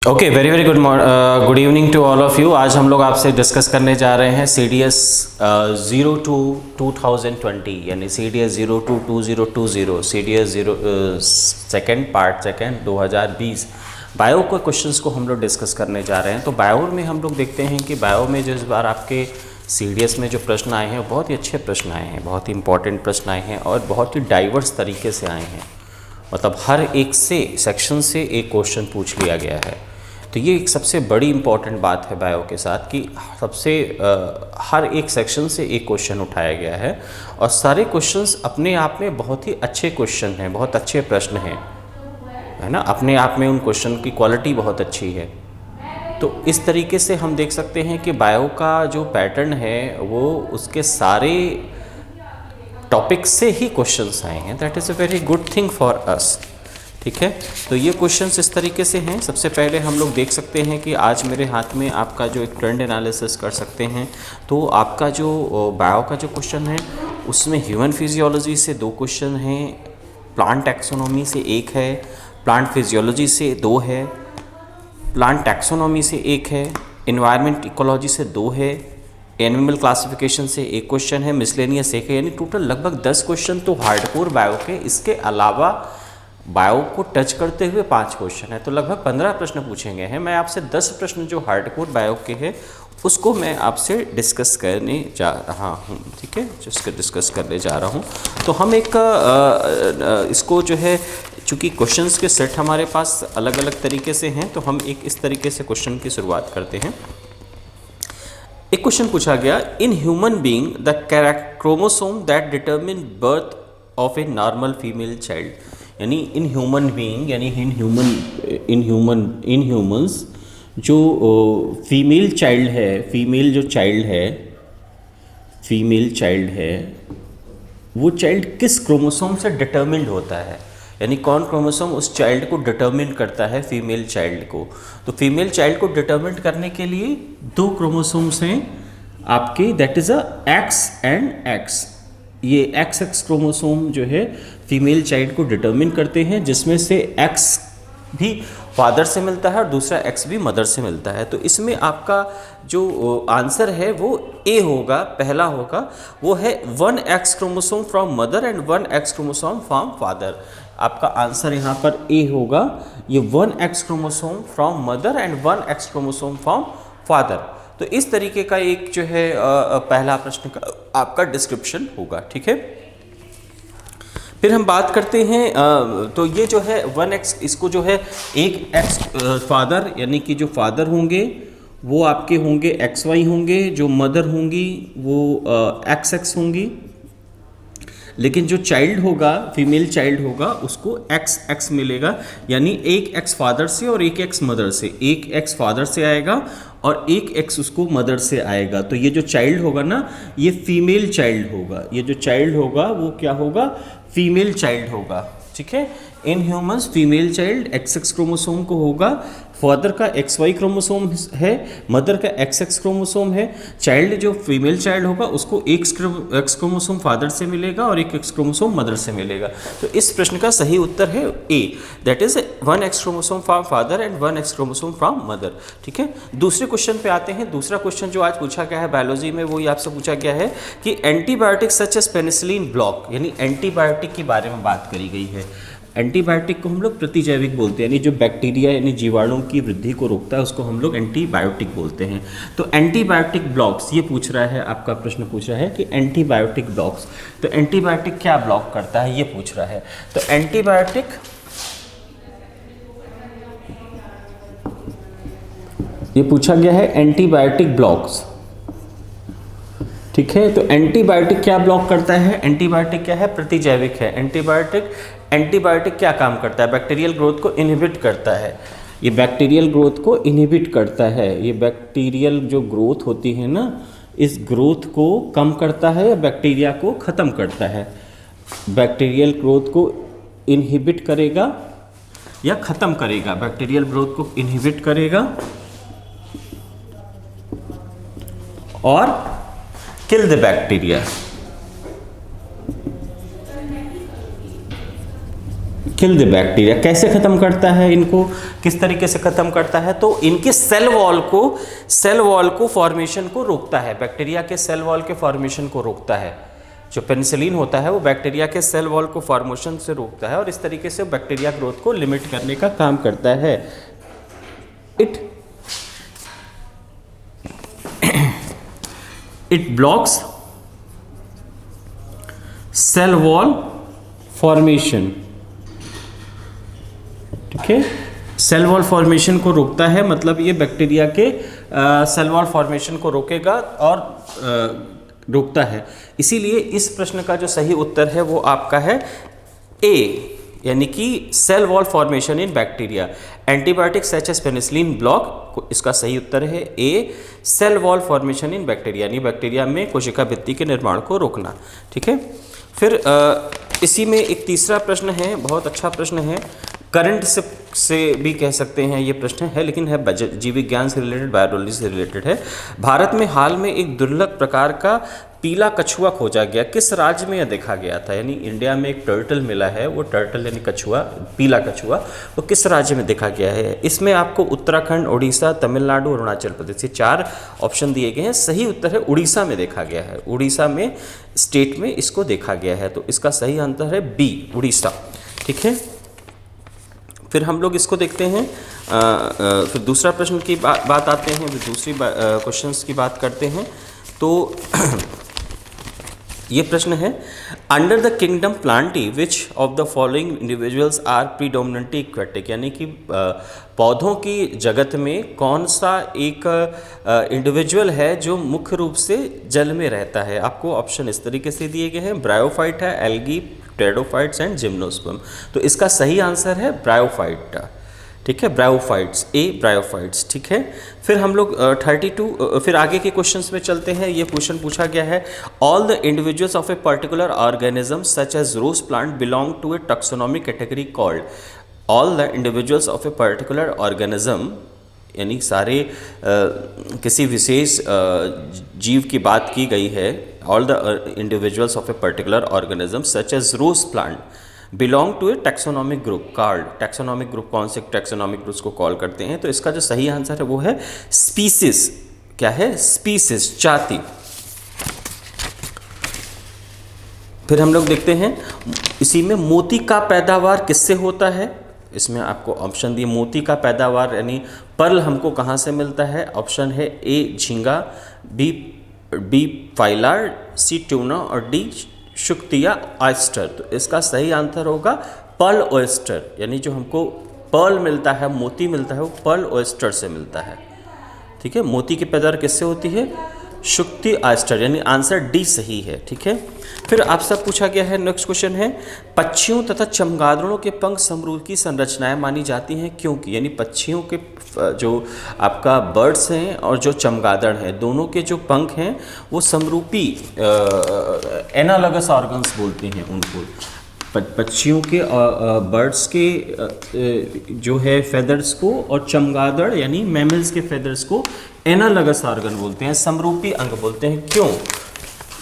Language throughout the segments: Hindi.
Okay, very very good evening to all of you. आज हम लोग आपसे डिस्कस करने जा रहे हैं सी डी एस 02/2020 यानी C D S 02/2020 C D S second part second 2020 bio के क्वेश्चंस को हम लोग डिस्कस करने जा रहे हैं। तो बायो में हम लोग देखते हैं कि बायो में जो इस बार आपके सी डी एस में जो प्रश्न आए हैं बहुत ही अच्छे प्रश्न आए हैं, बहुत ही इंपॉर्टेंट प्रश्न आए हैं और बहुत ही डाइवर्स तरीके से आए हैं। मतलब हर एक से सेक्शन से एक क्वेश्चन पूछ लिया गया है। तो ये एक सबसे बड़ी इम्पॉर्टेंट बात है बायो के साथ कि सबसे हर एक सेक्शन से एक क्वेश्चन उठाया गया है और सारे क्वेश्चंस अपने आप में बहुत ही अच्छे क्वेश्चन हैं, बहुत अच्छे प्रश्न हैं, है ना। अपने आप में उन क्वेश्चन की क्वालिटी बहुत अच्छी है। तो इस तरीके से हम देख सकते हैं कि बायो का जो पैटर्न है वो उसके सारे टॉपिक से ही क्वेश्चंस आए हैं। That is a very good thing for us. ठीक है, तो ये क्वेश्चंस इस तरीके से हैं। सबसे पहले हम लोग देख सकते हैं कि आज मेरे हाथ में आपका जो एक ट्रेंड एनालिसिस कर सकते हैं। तो आपका जो बायो का जो क्वेश्चन है उसमें ह्यूमन फिजियोलॉजी से 2 क्वेश्चन हैं, प्लांट टैक्सोनॉमी से 1 है, प्लांट फिजियोलॉजी से 2 है, प्लांट टैक्सोनॉमी से 1 है, एनवायरनमेंट इकोलॉजी से 2 है, एनिमल क्लासिफिकेशन से 1 क्वेश्चन है, मिसलेनियस 1 है। यानी टोटल लगभग 10 क्वेश्चन तो हार्डकोर बायो के, इसके अलावा बायो को टच करते हुए 5 क्वेश्चन है। तो लगभग 15 प्रश्न पूछे गए हैं। मैं आपसे 10 प्रश्न जो हार्डकोर बायो के हैं उसको मैं आपसे डिस्कस करने जा रहा हूँ। ठीक है, जिसको डिस्कस करने जा रहा हूँ। तो हम एक इसको जो है, चूँकि क्वेश्चंस के सेट हमारे पास अलग अलग तरीके से हैं तो हम एक इस तरीके से क्वेश्चन की शुरुआत करते हैं। एक क्वेश्चन पूछा गया, in human being the chromosome that determine birth of a normal female child. यानी इन ह्यूमन बीइंग यानी इन ह्यूमंस जो फीमेल चाइल्ड है, फीमेल चाइल्ड है वो चाइल्ड किस क्रोमोसोम से डिटरमिन्ड होता है। यानी कौन क्रोमोसोम उस चाइल्ड को डिटरमिन करता है, फीमेल चाइल्ड को। तो फीमेल चाइल्ड को डिटरमिन करने के लिए 2 क्रोमोसोम्स हैं आपके, that is a x and x. ये एक्स क्रोमोसोम जो है फीमेल चाइल्ड को डिटरमिन करते हैं, जिसमें से एक्स भी फादर से मिलता है और दूसरा एक्स भी मदर से मिलता है। तो इसमें आपका जो आंसर है वो ए होगा, पहला होगा। वो है 1 X chromosome from mother and 1 X chromosome from father. आपका आंसर यहाँ पर ए होगा। ये 1 X chromosome from mother and 1 X chromosome from father. तो इस तरीके का एक जो है पहला प्रश्न का आपका डिस्क्रिप्शन होगा। ठीक है, फिर हम बात करते हैं तो ये जो है 1 एक्स, इसको जो है एक एक्स फादर यानी कि जो फादर होंगे वो आपके होंगे एक्स वाई होंगे, जो मदर होंगी वो एक्स एक्स होंगी, लेकिन जो चाइल्ड होगा, फीमेल चाइल्ड होगा, उसको एक्स एक्स मिलेगा। यानी एक एक्स फादर से और एक एक्स मदर से, एक एक्स फादर से आएगा और एक एक्स उसको मदर से आएगा। तो ये जो चाइल्ड होगा ना, ये फीमेल चाइल्ड होगा। ये जो चाइल्ड होगा वो क्या होगा, फीमेल चाइल्ड होगा। ठीक है, in humans female child x x chromosome को होगा, फादर का एक्स वाई क्रोमोसोम है, मदर का एक्स एक्स क्रोमोसोम है। चाइल्ड जो फीमेल चाइल्ड होगा उसको एक एक्स क्रोमोसोम फादर से मिलेगा और एक एक्स क्रोमोसोम मदर से मिलेगा। तो इस प्रश्न का सही उत्तर है A, that is 1 X chromosome from father and 1 X chromosome from mother. ठीक है, दूसरे क्वेश्चन पे आते हैं। दूसरा क्वेश्चन जो आज पूछा गया है बायोलॉजी में, वो ये आपसे पूछा गया है कि antibiotic such as penicillin block, यानी एंटीबायोटिक के बारे में बात करी गई है। एंटीबायोटिक को हम लोग प्रतिजैविक बोलते हैं, यानी जो बैक्टीरिया यानी जीवाणुओं की वृद्धि को रोकता है उसको हम लोग एंटीबायोटिक बोलते हैं। तो एंटीबायोटिक ब्लॉक्स ये पूछ रहा है, आपका प्रश्न पूछ रहा है कि एंटीबायोटिक ब्लॉक्स, तो एंटीबायोटिक क्या ब्लॉक करता है ये पूछ रहा है। तो एंटीबायोटिक ये पूछा गया है एंटीबायोटिक ब्लॉक्स। ठीक है, तो एंटीबायोटिक क्या ब्लॉक करता है, एंटीबायोटिक क्या है, प्रतिजैविक है। एंटीबायोटिक क्या काम करता है, बैक्टीरियल ग्रोथ को इनहिबिट करता है। ये बैक्टीरियल ग्रोथ को इनहिबिट करता है। ये बैक्टीरियल जो ग्रोथ होती है ना, इस ग्रोथ को कम करता है या बैक्टीरिया को ख़त्म करता है। बैक्टीरियल ग्रोथ को इनहिबिट करेगा या ख़त्म करेगा, बैक्टीरियल ग्रोथ को इनहिबिट करेगा और kill the bacteria. Kill the bacteria. कैसे ख़त्म करता है इनको, किस तरीके से ख़त्म करता है, तो इनके सेल वॉल को फॉर्मेशन को रोकता है, बैक्टीरिया के सेल वॉल के फॉर्मेशन को रोकता है। जो पेनिसिलिन होता है वो बैक्टीरिया के सेल वॉल को फॉर्मेशन से रोकता है और इस तरीके से बैक्टीरिया ग्रोथ को लिमिट करने का काम करता है। It blocks cell wall formation, ठीक है, सेल वॉल फॉर्मेशन को रोकता है, मतलब ये बैक्टीरिया के सेल वॉल फॉर्मेशन को रोकेगा और रोकता है। इसीलिए इस प्रश्न का जो सही उत्तर है वो आपका है ए, यानी कि cell wall formation in bacteria. Antibiotic such as penicillin block, इसका सही उत्तर है A, cell wall formation in bacteria, यानी बैक्टीरिया में कोशिका भित्ति के निर्माण को रोकना। ठीक है, फिर इसी में एक तीसरा प्रश्न है, बहुत अच्छा प्रश्न है, करंट से भी कह सकते हैं ये प्रश्न है, लेकिन है जीव विज्ञान से रिलेटेड, बायोलॉजी से रिलेटेड है। भारत में हाल में एक दुर्लभ प्रकार का पीला कछुआ खोजा गया, किस राज्य में यह देखा गया था? यानी इंडिया में एक टर्टल मिला है, वो टर्टल यानी कछुआ, पीला कछुआ, वो किस राज्य में देखा गया है? इसमें आपको उत्तराखंड, उड़ीसा, तमिलनाडु, अरुणाचल प्रदेश, ये 4 ऑप्शन दिए गए हैं। सही उत्तर है उड़ीसा में देखा गया है, उड़ीसा में स्टेट में इसको देखा गया है, तो इसका सही आंसर है बी, उड़ीसा। ठीक है, फिर हम लोग इसको देखते हैं, फिर दूसरा प्रश्न की बात आते हैं, फिर दूसरी क्वेश्चंस की बात करते हैं। तो ये प्रश्न है, under the kingdom plantae which of the following individuals are predominantly aquatic, यानी कि पौधों की जगत में कौन सा एक इंडिविजुअल है जो मुख्य रूप से जल में रहता है? आपको ऑप्शन इस तरीके से दिए गए हैं, ब्रायोफाइट है, एल्गी, टेडोफाइट्स एंड जिम्नोस्पर्म। तो इसका सही आंसर है ब्रायोफाइट। ठीक है, ब्रायोफाइट्स, ए ब्रायोफाइट्स। ठीक है, फिर हम लोग 32 फिर आगे के क्वेश्चंस में चलते हैं। ये क्वेश्चन पूछा गया है, all the individuals of a particular organism such as rose plant belong to a taxonomic category called. All the individuals of a particular organism, यानी सारे किसी विशेष जीव की बात की गई है। All the individuals of a particular organism such as rose plant belong to a taxonomic group called. Taxonomic group, कौन से टैक्सोनॉमिक ग्रुप्स को कॉल करते हैं? तो इसका जो सही आंसर है वो है स्पीसीज। क्या है? स्पीसीज, जाति। फिर हम लोग देखते हैं इसी में, मोती का पैदावार किससे होता है? इसमें आपको ऑप्शन दिए, मोती का पैदावार यानी पर्ल हमको कहाँ से मिलता है? ऑप्शन है ए झींगा, बी फाइलार, सी ट्यूना और डी शुक्तिया ऑयस्टर। तो इसका सही आंसर होगा पर्ल ऑयस्टर, यानी जो हमको पर्ल मिलता है, मोती मिलता है, वो पर्ल ऑयस्टर से मिलता है। ठीक है, मोती की पैदावार किससे होती है? शुक्ति ऑयस्टर, यानी आंसर डी सही है। ठीक है, फिर आपसे पूछा गया है, नेक्स्ट क्वेश्चन है, पक्षियों तथा चमगादड़ों के पंख समरूप की संरचनाएं मानी जाती हैं क्योंकि? यानी पक्षियों के जो आपका बर्ड्स हैं और जो चमगादड़ हैं, दोनों के जो पंख हैं वो समरूपी एनालॉगस ऑर्गन्स बोलते हैं उनको। पक्षियों के बर्ड्स के जो है फेदर्स को, और चमगादड़ यानी मैमल्स के फेदर्स को एनालॉगस ऑर्गन बोलते हैं, समरूपी अंग बोलते हैं। क्यों?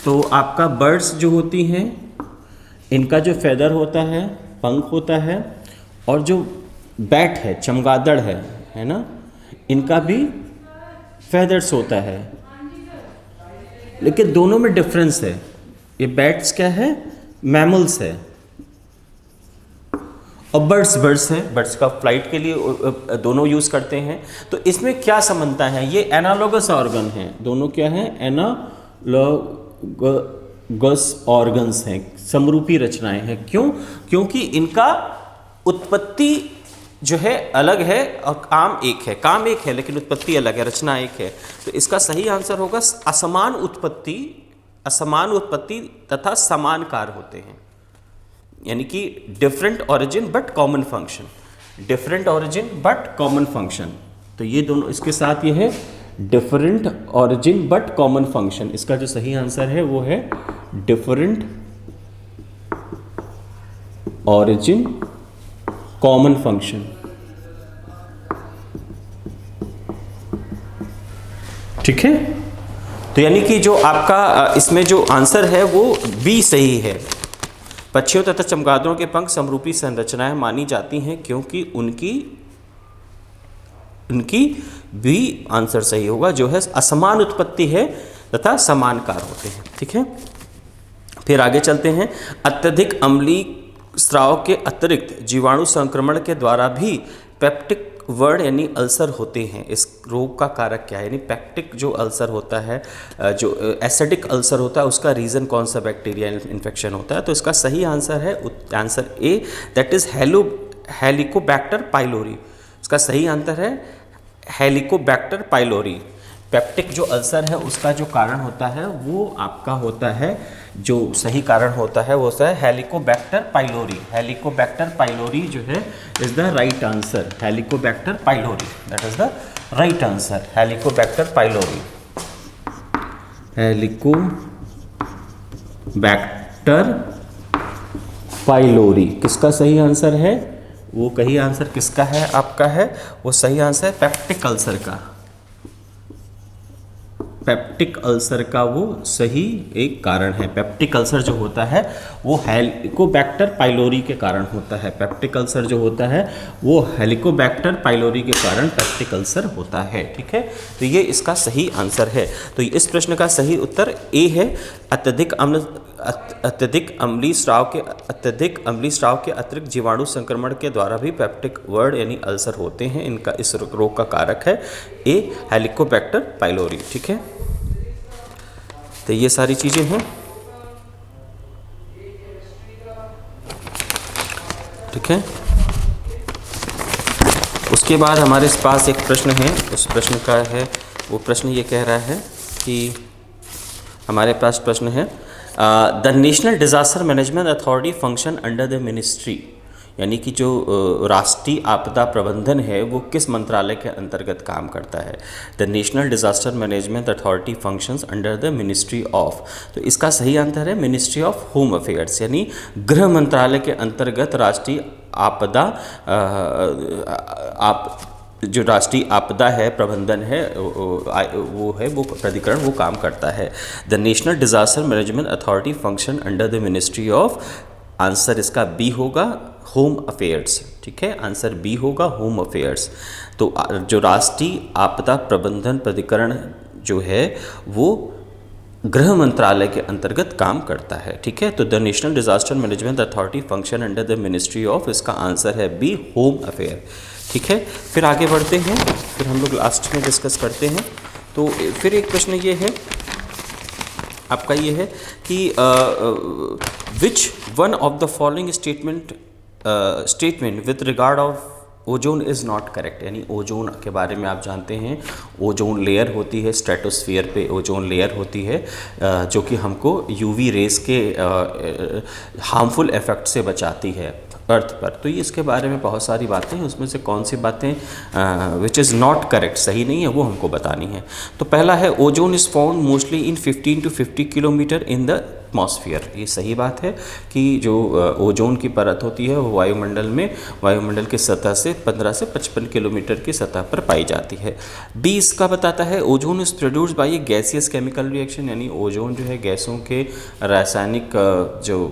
तो आपका बर्ड्स जो होती हैं, इनका जो फेदर होता है, पंख होता है, और जो बैट है, चमगादड़ है ना, इनका भी फेदर्स होता है, लेकिन दोनों में डिफरेंस है। ये बैट्स क्या है? मैमल्स है, और बर्ड्स है, बर्ड्स का फ्लाइट के लिए दोनों यूज़ करते हैं। तो इसमें क्या समानता है? ये एनालॉगस ऑर्गन हैं, दोनों क्या हैं? एनालॉगस ऑर्गन्स हैं, समरूपी रचनाएं हैं। क्यों? क्योंकि इनका उत्पत्ति जो है अलग है और काम एक है, काम एक है लेकिन उत्पत्ति अलग है, रचना एक है। तो इसका सही आंसर होगा असमान उत्पत्ति तथा समान कार्य होते हैं, यानी कि different origin but common function, different origin but common function. तो ये दोनों, इसके साथ ये है different origin but common function. इसका जो सही आंसर है वो है डिफरेंट ऑरिजिन कॉमन फंक्शन। ठीक है, तो यानी कि जो आपका इसमें जो आंसर है वो बी सही है। पक्षियों तथा चमगादड़ों के पंख समरूपी संरचनाएं मानी जाती हैं क्योंकि उनकी भी आंसर सही होगा, जो है असमान उत्पत्ति है तथा समानकार होते हैं। ठीक है, फिर आगे चलते हैं। अत्यधिक अम्लीय स्राव के अतिरिक्त जीवाणु संक्रमण के द्वारा भी पेप्टिक वर्ड यानी अल्सर होते हैं। इस रोग का कारक क्या है, यानी पेप्टिक जो अल्सर होता है, जो एसिडिक अल्सर होता है, उसका रीज़न कौन सा बैक्टीरिया इन्फेक्शन होता है। तो इसका सही आंसर है answer A, that is Helicobacter pylori. इसका सही आंसर है हेलिकोबैक्टर पाइलोरी। पेप्टिक जो अल्सर है उसका जो कारण होता है वो आपका होता है, जो सही कारण होता है वो होता है हेलिकोबैक्टर पाइलोरी। हेलिकोबैक्टर पाइलोरी जो है is the right answer. Helicobacter pylori, that is the right answer. Helicobacter pylori, Helicobacter pylori किसका सही आंसर है? वो कही आंसर किसका है आपका है, वो सही आंसर है पेप्टिक अल्सर का। पेप्टिक अल्सर का वो सही एक कारण है। पेप्टिक अल्सर जो होता है वो हेलिकोबैक्टर पाइलोरी के कारण होता है। पेप्टिक अल्सर जो होता है वो हेलिकोबैक्टर पाइलोरी के कारण पेप्टिक अल्सर होता है। ठीक है, तो ये इसका सही आंसर है। तो इस प्रश्न का सही उत्तर ए है। अत्यधिक अम्लीय स्राव के अतिरिक्त जीवाणु संक्रमण के द्वारा भी पेप्टिक वर्ड यानी अल्सर होते हैं। इनका इस रोग का कारक है ए, हेलिकोबैक्टर पाइलोरी। ठीक है, तो ये सारी चीजें हैं। ठीक है, उसके बाद हमारे पास एक प्रश्न है। उस प्रश्न का है, वो प्रश्न ये कह रहा है कि हमारे पास प्रश्न है the national disaster management authority function under the ministry, यानी कि जो राष्ट्रीय आपदा प्रबंधन है वो किस मंत्रालय के अंतर्गत काम करता है। The national disaster management authority functions under the ministry of, तो इसका सही आंसर है मिनिस्ट्री ऑफ होम अफेयर्स, यानी गृह मंत्रालय के अंतर्गत राष्ट्रीय आपदा जो राष्ट्रीय आपदा है प्रबंधन है वो प्राधिकरण वो काम करता है। The national disaster management authority function under the ministry of, answer इसका बी होगा होम अफेयर्स। ठीक है, आंसर बी होगा होम अफेयर्स। तो जो राष्ट्रीय आपदा प्रबंधन प्राधिकरण जो है वो गृह मंत्रालय के अंतर्गत काम करता है। ठीक है, तो the national disaster management authority function under the ministry of, इसका आंसर है बी होम अफेयर। ठीक है, फिर आगे बढ़ते हैं, फिर हम लोग लास्ट में डिस्कस करते हैं। तो फिर एक प्रश्न ये है आपका, ये है कि विच one of the following statement with regard of ozone is not correct, यानी ओजोन के बारे में आप जानते हैं ओजोन लेयर होती है, स्ट्रेटोस्फीयर पे ओजोन लेयर होती है जो कि हमको यूवी रेस के हार्मफुल इफेक्ट से बचाती है अर्थ पर। तो ये इसके बारे में बहुत सारी बातें हैं, उसमें से कौन सी बातें विच इज़ नॉट करेक्ट, सही नहीं है, वो हमको बतानी है। तो पहला है ozone is found mostly in 15 to 50 kilometre in the atmosphere. ये सही बात है कि जो ओजोन की परत होती है वो वायुमंडल की सतह से 15 से 55 किलोमीटर की सतह पर पाई जाती है। बी इसका बताता है ozone is produced by A gaseous chemical reaction, यानी ओजोन जो है गैसों के रासायनिक जो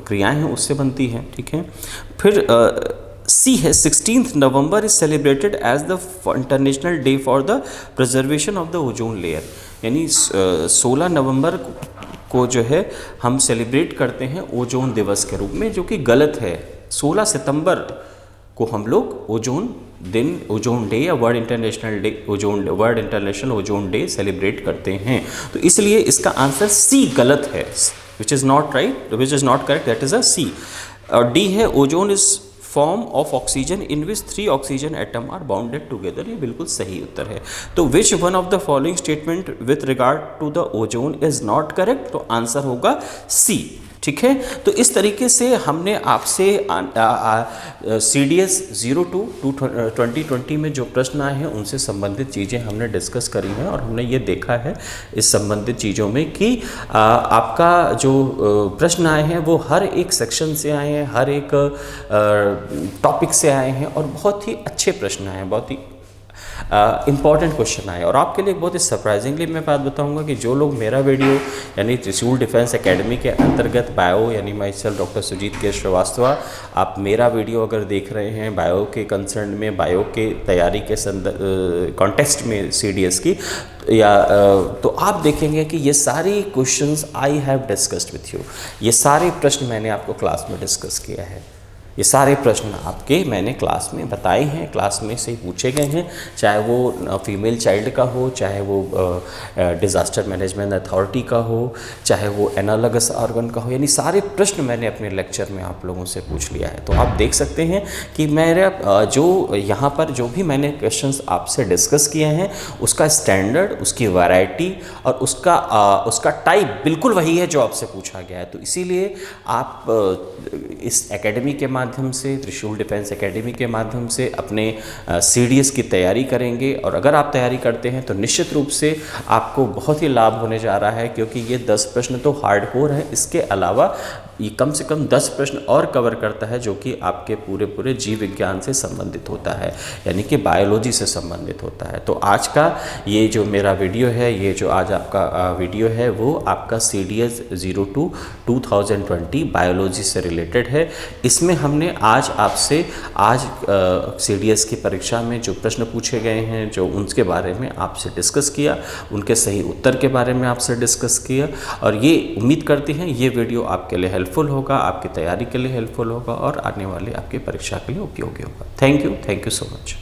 क्रियाएं हैं उससे बनती है। ठीक है, फिर सी है 16 November is celebrated as the international day for the preservation of the ozone layer, यानी 16 नवंबर को जो है हम सेलिब्रेट करते हैं ओजोन दिवस के रूप में, जो कि गलत है। 16 सितंबर को हम लोग ओजोन डे या world international ozone day celebrate करते हैं। तो इसलिए इसका आंसर सी गलत है, which is not right, which is not correct, that is a C. और डी है ozone is form of oxygen in which 3 oxygen atom are bounded together, ये बिल्कुल सही उत्तर है। तो which one of the following statement with regard to the ozone is not correct, तो आंसर होगा सी। ठीक है, तो इस तरीके से हमने आपसे CDS 02 2020 में जो प्रश्न आए हैं उनसे संबंधित चीज़ें हमने डिस्कस करी हैं, और हमने ये देखा है इस संबंधित चीज़ों में कि आपका जो प्रश्न आए हैं वो हर एक सेक्शन से आए हैं, हर एक टॉपिक से आए हैं, और बहुत ही अच्छे प्रश्न आए हैं, बहुत ही इंपॉर्टेंट क्वेश्चन आए। और आपके लिए बहुत ही सरप्राइजिंगली मैं बात बताऊंगा कि जो लोग मेरा वीडियो यानी त्रिशूल डिफेंस एकेडमी के अंतर्गत बायो यानी माई सेल्फ डॉक्टर सुजीत के श्रीवास्तव, आप मेरा वीडियो अगर देख रहे हैं बायो के कंसर्न में, बायो के तैयारी के कॉन्टेक्स्ट में CDS की, या तो आप देखेंगे कि ये सारी questions I have discussed with you. ये सारे प्रश्न मैंने आपको क्लास में डिस्कस किया है। ये सारे प्रश्न आपके मैंने क्लास में बताए हैं, क्लास में से ही पूछे गए हैं, चाहे वो फीमेल चाइल्ड का हो, चाहे वो डिज़ास्टर मैनेजमेंट अथॉरिटी का हो, चाहे वो एनालॉगस ऑर्गन का हो, यानी सारे प्रश्न मैंने अपने लेक्चर में आप लोगों से पूछ लिया है। तो आप देख सकते हैं कि मेरा जो यहाँ पर जो भी मैंने क्वेश्चंस आपसे डिस्कस किए हैं उसका स्टैंडर्ड, उसकी वैरायटी और उसका टाइप बिल्कुल वही है जो आपसे पूछा गया है। तो इसीलिए आप इस एकेडमी के माध्यम से, त्रिशूल डिफेंस एकेडमी के माध्यम से अपने CDS की तैयारी करेंगे। और अगर आप तैयारी करते हैं तो निश्चित रूप से आपको बहुत ही लाभ होने जा रहा है, क्योंकि ये 10 प्रश्न तो हार्डकोर है, इसके अलावा ये कम से कम 10 प्रश्न और कवर करता है जो कि आपके पूरे जीव विज्ञान से संबंधित होता है, यानी कि बायोलॉजी से संबंधित होता है। तो आज का ये जो मेरा वीडियो है, ये जो आज आपका वीडियो है, वो आपका CDS 02 2020 बायोलॉजी से रिलेटेड है। इसमें हमने आज आपसे CDS की परीक्षा में जो प्रश्न पूछे गए हैं, जो उनके बारे में आपसे डिस्कस किया, उनके सही उत्तर के बारे में आपसे डिस्कस किया। और ये उम्मीद करते हैं ये वीडियो आपके लिए हेल्पफुल होगा, आपकी तैयारी के लिए हेल्पफुल होगा और आने वाले आपकी परीक्षा के लिए उपयोगी होगा। Thank you so much.